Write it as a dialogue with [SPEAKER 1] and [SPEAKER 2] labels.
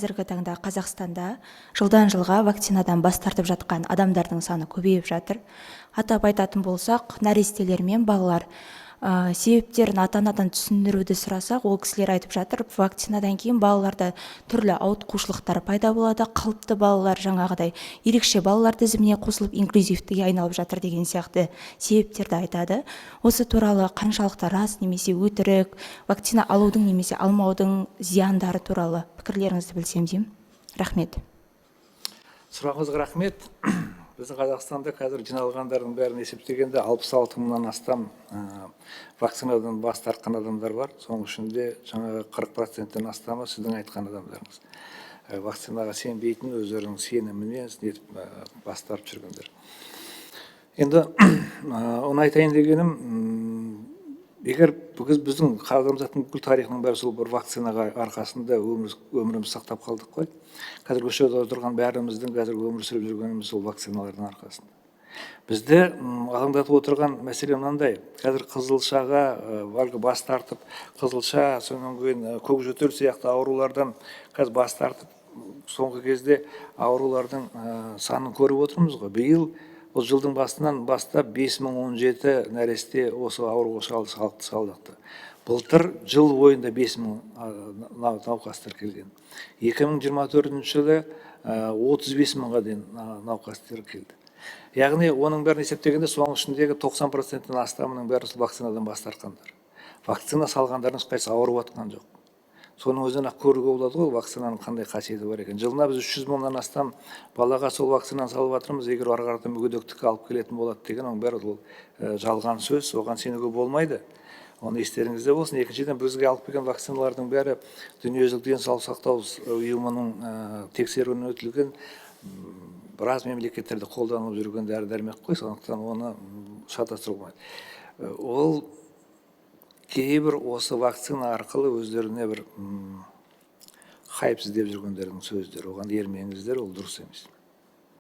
[SPEAKER 1] Қазіргі таңда Қазақстанда жылдан жылға вакцинадан бас тартып жатқан адамдардың саны көбейіп жатыр. Атап айтатын болсақ, нәрестелер мен балалар себептерін ата-анадан түсіндіруді сұрасақ, ол кісілер айтып жатыр, вакцинадан кейін балаларда түрлі ауытқушылықтар пайда болады, қалыпты балалар жаңағыдай ерекше балалар тізіміне қосылып инклюзивтіге айналып жатыр деген сияқты себептерді айтады. Осы туралы қаншалықты рас немесе өтірік, вакцина алудың немесе алмаудың зияндары туралы пікірлеріңізді білсем деймін. Рахмет.
[SPEAKER 2] Сұрағыңызға рахмет. Біздің Қазақстанда қазір жиналғандардың бәрін есептегенде 66 мыңнан астам вакцинадан бас тартқан адамдар бар. Соның ішінде жаңағы 40%-тен астамы сіздің айтқан адамдарыңыз. Вакцинаға сенбейтін, өздерінің сеніміне бас тартып жүргендер. Енді оны айтайын дегенім, егер біздің адамзаттың бүкіл тарихының бәрі сол бір вакцинаға арқасында өміріміз сақтап қалдық қой. Қазір көшеде отырған бәріміздің қазір өмір сүріп жүргеніміз сол вакциналардың арқасында. Бізді алаңдатып отырған мәселе мынандай: қазір қызылшаға бас тартып, қызылша, сонан кейін көкжөтел сияқты аурулардан қазір бас тартып, соңғы кезде аурулардың санын көріп отырмыз ғой. Биыл бұл жылдың басынан бастап 5017 нәресте осы ауруға шалдықты. Былтыр жыл бойында 5000 науқас тіркелген. 2024 жылы 35 мыңға дейін науқас тіркелді. Яғни оның бәрін есептегенде соның ішіндегі 90%-тен астамының бәрі вакцинадан бас тартқандар. Вакцина салғандардың ешқайсысы ауырып жатқан жоқ. Соның өзінен-ақ көруге болады ғой, вакцинаның қандай қасиеті бар екен. Жылына біз 300 мыңнан астам балаға сол вакцинаны салып жатырмыз. Егер ары қарата мүгедектікке алып келетін болады деген, оның бәрі ол жалған сөз, оған сенуге болмайды. Оны естеріңізде болсын. Екіншіден, бізге алып келген вакциналардың бәрі дүниежүзілік денсаулық сақтау ұйымының тексеруінен өтілген, біраз мемлекеттерде қолданылып жүрген дәрі-дәрмек қой, сондықтан оны шатастыруға болмайды. Ол кейбір осы вакцина арқылы өздеріне бір хайп іздеп жүргендердің сөздері. Оған ермеңіздер, ол дұрыс емес.